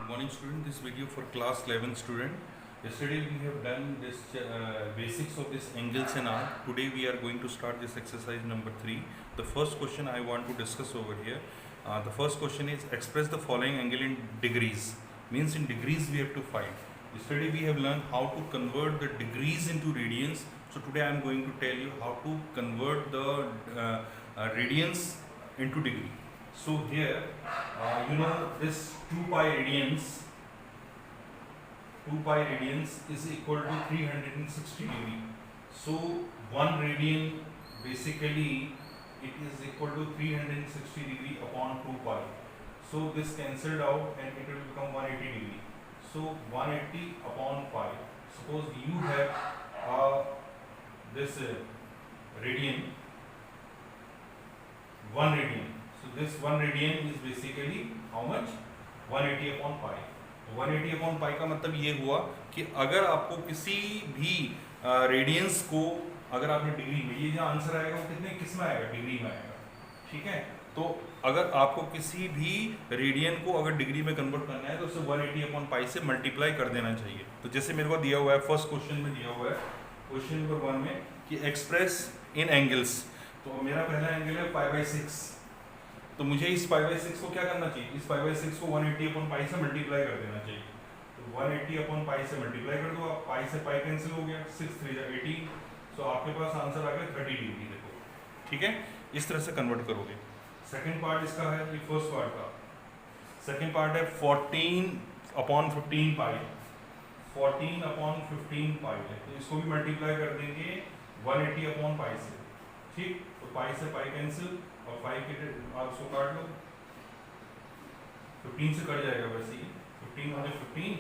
Good morning student, this video for class 11 student. Yesterday we have done this basics of this angles and arc. Today we are going to start this exercise number 3. The first question I want to discuss over here. The first question is express the following angle in degrees. Means in degrees we have to find. Yesterday we have learned how to convert the degrees into radians. So today I am going to tell you how to convert the radians into degree. So here this 2 pi radians is equal to 360 degree. So 1 radian basically it is equal to 360 degree upon 2 pi. So this cancelled out and it will become 180 degree. So 180 upon pi. Suppose you have this radian, 1 radian. So this 1 radian is basically how much? 180 upon pi. 180 upon pi का मतलब ये हुआ कि अगर आपको किसी भी radiance को अगर आपने डिग्री में, ये जो आंसर आएगा वो कितने किस में आएगा? डिग्री में आएगा, ठीक है। तो अगर आपको किसी भी रेडियन को अगर डिग्री में कन्वर्ट करना है तो उसे 180 अपॉन पाई से मल्टीप्लाई कर देना चाहिए। तो जैसे मेरे को दिया हुआ है फर्स्ट क्वेश्चन में, दिया हुआ है क्वेश्चन नंबर 1 में कि एक्सप्रेस इन एंगल्स, तो मेरा पहला एंगल है π/6, तो मुझे इस π/6 को क्या करना चाहिए? इस π/6 को 180 अपॉन पाई से मल्टीप्लाई कर देना चाहिए। तो 180 अपॉन पाई से मल्टीप्लाई कर दो, आप पाई से पाई कैंसिल हो गया, 6 3 18, तो आपके पास आंसर आ गया 30 डिग्री। देखो, ठीक है, इस तरह से कन्वर्ट करोगे। सेकंड पार्ट इसका है, ये फर्स्ट पार्ट का सेकंड पार्ट है 14 अपॉन 15 पाई, 14 अपॉन 15 पाई है, तो इसको भी मल्टीप्लाई कर देंगे 180 अपॉन पाई से, ठीक। तो पाई से पाई कैंसिल और 5 के आप उसको काट लो, 15 से कट जाएगा वैसे ही, 15 वाले 15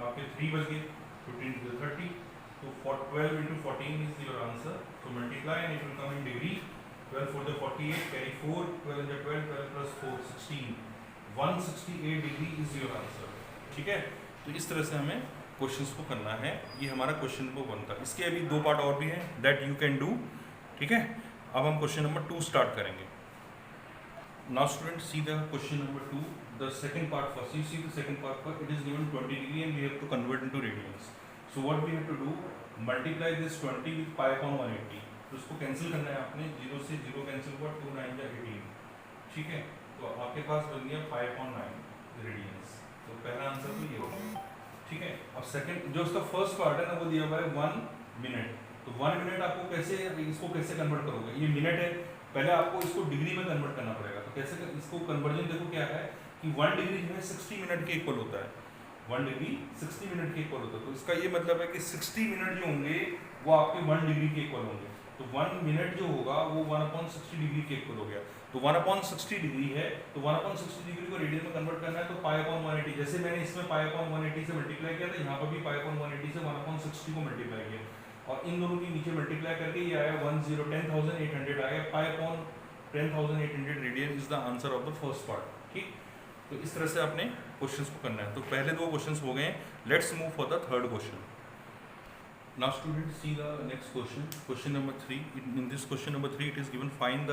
आपके 3 बच गए, 15 to 30, तो 12 into 14 is your answer. So multiply and it will come in degree. 12 for the 48, carry 4, 12 in the 12, 12 plus 4, 16. 168 degree is your answer. ठीक है, तो इस तरह से हमें क्वेश्चंस को करना है। ये हमारा क्वेश्चन नंबर 1 था। इसके अभी 2 पार्ट और भी हैं, दैट यू कैन डू, ठीक है। अब हम क्वेश्चन नंबर 2 स्टार्ट करेंगे। Now students, see the question number 2, the second part first. You see the second part first, it is given 20 degree and we have to convert into radians. So what we have to do, multiply this 20 with pi upon 180. तो उसको cancel करना है आपने, 0 से 0 cancel हुआ, 2 9 जा 18, ठीक है। तो आपके पास बन गया pi upon 9 रेडियंस। तो पहला आंसर तो ये हो गया, ठीक है। अब सेकंड जो उसका फर्स्ट पार्ट है ना, वो दिया हुआ है 1 मिनट। तो 1 मिनट आपको कैसे, इसको कैसे कन्वर्ट करोगे? ये मिनट है, पहले आपको इसको डिग्री में कन्वर्ट करना पड़ेगा। तो कैसे इसको कन्वर्जन देखो क्या है कि 1 डिग्री जो है 60 मिनट के इक्वल होता है, 1 डिग्री 60 मिनट के इक्वल होता है। तो इसका ये मतलब है कि 60 मिनट जो होंगे वो आपके 1 डिग्री के इक्वल होंगे। तो 1 मिनट जो होगा वो 1/60 डिग्री के इक्वल हो गया। तो 1/60 डिग्री है, तो 1/60 डिग्री को रेडियन में कन्वर्ट करना है, तो π/180, जैसे मैंने इसमें π/180 से मल्टीप्लाई किया था, यहाँ पर भी π/180 से 1/60 को मल्टीप्लाई किया, और इन दोनों के नीचे मल्टीप्लाई करके ये आया 10,800 आया। π/10,800 radian is the answer of the first part, ठीक। तो इस तरह से आपने क्वेश्चंस को करना है। तो पहले 2 क्वेश्चंस हो गए, let's move for the third question. Now students, see the next question, question number 3। In this question number 3 it is given find the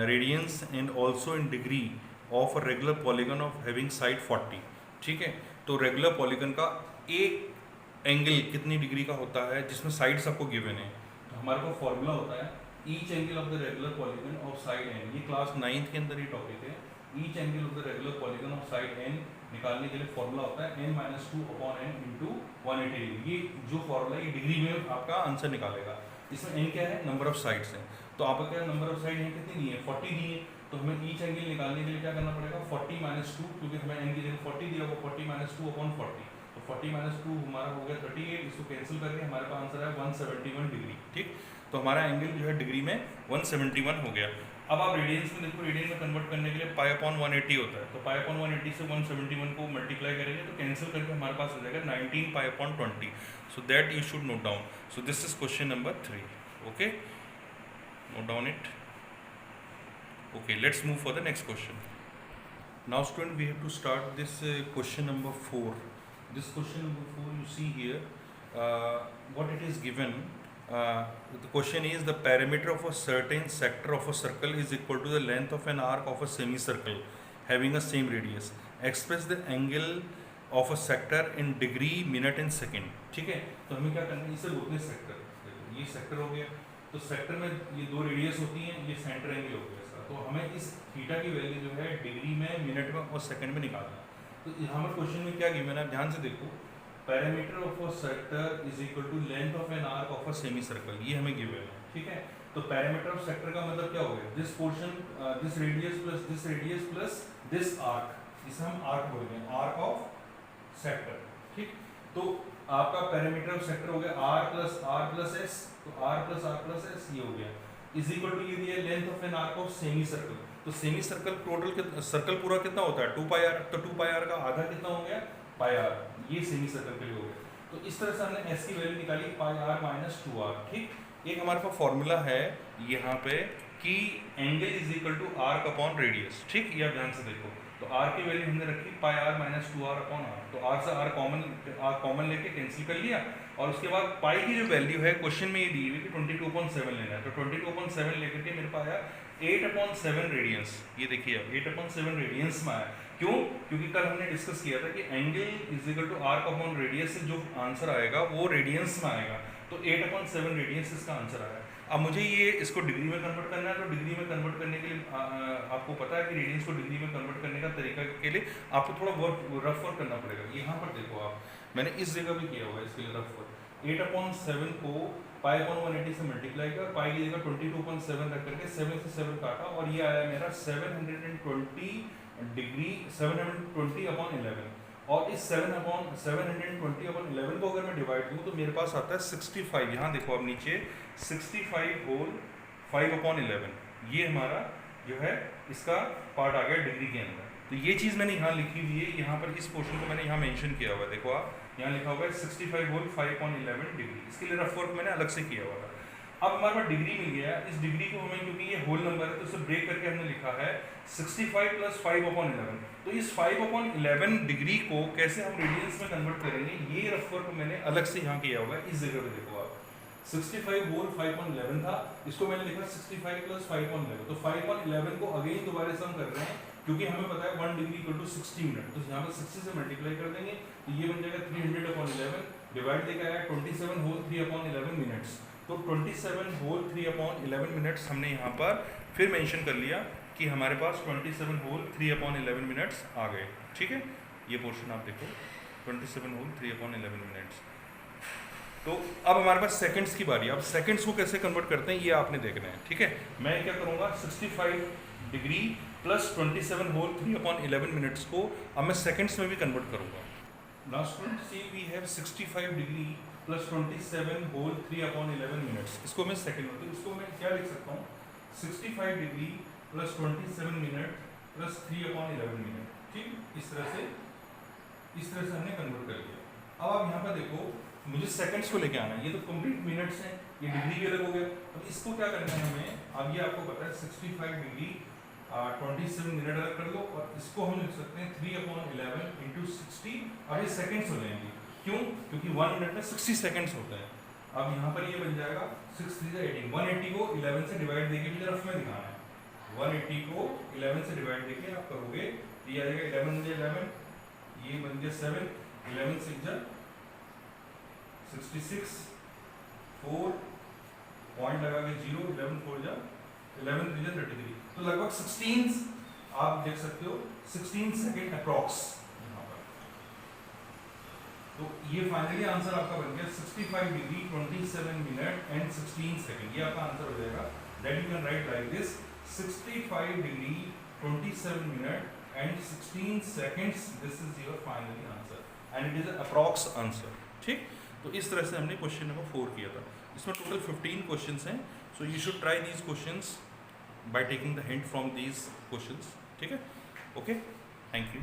radians and also in degree of a regular polygon of having side 40, ठीक है। तो regular polygon का एक angle कितनी degree का होता है जिसमें साइड्स आपको गिवन है। तो हमारे को फॉर्मूला होता है each angle of the regular polygon of side n. ये क्लास 9th के अंदर ये टॉपिक है। Each angle of the regular polygon of side n निकालने के लिए फॉर्मूला होता है n-2 upon n into 180 degree. ये जो फॉर्मूला ये डिग्री में आपका आंसर निकालेगा। इसमें n क्या है? नंबर ऑफ साइड्स है। तो आपका क्या नंबर ऑफ साइड है कितनी दी है? 40 दी है। तो हमें ईच एंगल निकालने के लिए क्या करना पड़ेगा? 40 - 2, क्योंकि हमें n की जगह 40 दिया हुआ, 40 - 2 अपॉन 40। तो 40 - 2 हमारा हो गया 38। इसको कैंसिल करके हमारे पास आंसर है 171 डिग्री, ठीक। तो हमारा एंगल जो है डिग्री में 171 हो गया। अब आप रेडियंस में देखो, रेडियन में कन्वर्ट करने के लिए π/180 होता है। तो π/180 से 171 को मल्टीप्लाई करेंगे तो कैंसिल करके हमारे पास हो जाएगा 19 π/20। So that you should note down. So this is question number 3, okay, note down it. Okay, let's move for the next question. Now student, we have to start this question number 4। This question number 4, you see here what it is given. The question is the perimeter of a certain sector of a circle is equal to the length of an arc of a semicircle having a same radius. Express the angle of a sector in degree minute in second. ठीक है, तो हमें क्या करना है, इसे बोलते हैं सेक्टर। ये सेक्टर हो गया, तो सेक्टर में ये दो रेडियस होती हैं, ये सेंटर एंगल हो गया इसका। तो हमें इस थीटा की वैल्यू जो है डिग्री में, मिनट में और सेकंड में निकालना है। तो यहाँ पर क्वेश्चन में क्या गिवन है, ध्यान से देखो, parameter of a sector is equal to length of an arc of a semicircle, ये हमें गिवन है। ठीक है, तो पैरामीटर ऑफ सेक्टर का मतलब क्या हो गया, this portion, this radius plus this arc, इसे हम आर्क बोलते हैं, आर्क ऑफ सेक्टर। ठीक, तो आपका पैरामीटर ऑफ सेक्टर हो गया आर प्लस एस, तो आर प्लस एस ये हो गया, इज इक्वल टू ये दिया length of an arc of semi circle. तो सेमी सर्कल टोटल सर्कल पूरा कितना होता है, 2 पाई आर, तो 2 पाई आर का आधा कितना हो गया, पाई आर, ये सेमी सर्कल के लिए हो गया। तो इस तरह से हमने एस की वैल्यू निकाली पाई आर माइनस 2r। ठीक, एक हमारे पास फॉर्मूला है यहाँ पे कि angle is equal to arc upon radius. ठीक, ये आप ध्यान से देखो, तो r की वैल्यू हमने रखी pi r minus 2r upon r, तो r से r कॉमन लेके कैंसिल कर लिया, और उसके बाद पाई की जो वैल्यू है क्वेश्चन में ये दी हुई कि 22/7 लेना है, तो 22/7 लेकर के मेरे पास आया 8/7 रेडियंस। ये देखिए अब 8/7 रेडियंस में आया, क्यों, क्योंकि कल हमने डिस्कस किया था कि angle is equal to arc upon radius से जो आंसर आएगा वो रेडियंस में आएगा, तो 8/7 रेडियंस इसका आंसर आया। अब मुझे ये इसको डिग्री में कन्वर्ट करना है, तो डिग्री में कन्वर्ट करने के लिए आपको पता है कि रेडियंस को डिग्री में कन्वर्ट करने का तरीका के लिए आपको थोड़ा रफ वर्क करना पड़ेगा। यहाँ पर देखो आप, मैंने इस जगह भी किया हुआ है इसके लिए रफ वर्क। 8/7 को पाई अपॉन 180 से मल्टीप्लाई कर, पाई की जगह 22/7 रख करके 7 से 7 काटा, और ये आया मेरा 720 डिग्री, 720/11, और इस 720/11 को अगर मैं डिवाइड दूँ तो मेरे पास आता है 65। यहाँ देखो अब नीचे 65 होल 5/11, ये हमारा जो है इसका पार्ट आ गया डिग्री के अंदर। तो ये चीज़ मैंने यहाँ लिखी हुई है, यहाँ पर इस पोर्शन को मैंने यहाँ मेंशन किया हुआ है, देखो आप यहाँ लिखा हुआ है 65 होल 5/11 डिग्री, इसके लिए रफ वर्क मैंने अलग से किया हुआ था। अब हमारे पास डिग्री मिल गया, इस डिग्री को हमें, क्योंकि ये होल नंबर है तो इसे ब्रेक करके हमने लिखा है 65 + 5/11। तो इस 5/11 डिग्री को कैसे हम रेडियंस में कन्वर्ट करेंगे, ये रफ वर्क मैंने अलग से यहाँ किया हुआ है। इस जगह पे देखो आप 65 होल 5/11 था, इसको मैंने लिखा 65 + 5/11, तो 5/11 को अगेन दोबारा सम कर रहे हैं, क्योंकि हमें पता है 1 डिग्री = 60 मिनट, तो यहाँ पर 60 से मल्टीप्लाई कर देंगे, तो ये बन जाएगा 300/11, डिवाइड देकर आया 27 होल 3/11 मिनट्स। तो 27 होल 3/11 मिनट्स हमने यहाँ पर फिर मेंशन कर लिया कि हमारे पास 27 होल 3/11 मिनट्स आ गए। ठीक है, ये पोर्शन आप देखो 27 होल 3/11 मिनट्स। तो अब हमारे पास सेकंड्स की बारी। अब सेकंड्स को कैसे कन्वर्ट करते हैं ये आपने देखना है। ठीक है, मैं क्या करूँगा 65 डिग्री प्लस 27 होल 3/11 मिनट्स को अब मैं सेकंड्स में भी कन्वर्ट करूँगा। Now student see we have 65 degree plus 27 whole 3/11 minutes, इसको मैं सेकंड में, तो इसको मैं क्या लिख सकता हूँ 65 degree plus 27 minute plus 3/11 minute. ठीक, इस तरह से हमने कन्वर्ट कर लिया। अब आप यहाँ पर देखो मुझे सेकंड्स को लेके आना है, ये तो कंप्लीट मिनट्स हैं, ये डिग्री भी अलग हो गया। अब इसको क्या करना है हमें, अब ये आपको पता है 65 डिग्री 27 मिनट अलग कर लो, और इसको हम लिख सकते हैं 3/11 × 60। अब ये सेकंड्स हो जाएंगे, क्यों, क्योंकि 1 मिनट में 60 सेकंड्स होते हैं। अब यहाँ पर ये बन जाएगा 6 3 18, 180 को 11 से डिवाइड देके भी रफ में दिखाना है, 180 को 11 से डिवाइड देके आप करोगे, ये आ जाएगा 11 × 11, ये बन गया 7, 11 × 6 = 66, 4 पॉइंट लगा के 0, 11 4 = 11 3 = 33, तो लगभग 16 आप देख सकते हो 16 सेकंड अप्रॉक्स यहाँ पर। तो ये फाइनली आंसर आपका बन गया 65 डिग्री 27 मिनट एंड 16 सेकंड, ये आपका आंसर हो जाएगा। That you can write like this 65 degree 27 minute and 16 seconds, this is your finally answer and it is approx answer. ठीक, तो इस तरह से हमने क्वेश्चन नंबर 4 किया था। इसमें टोटल 15 क्वेश्चंस हैं, so you should try these questions by taking the hint from these questions. ठीक है, ओके, थैंक यू।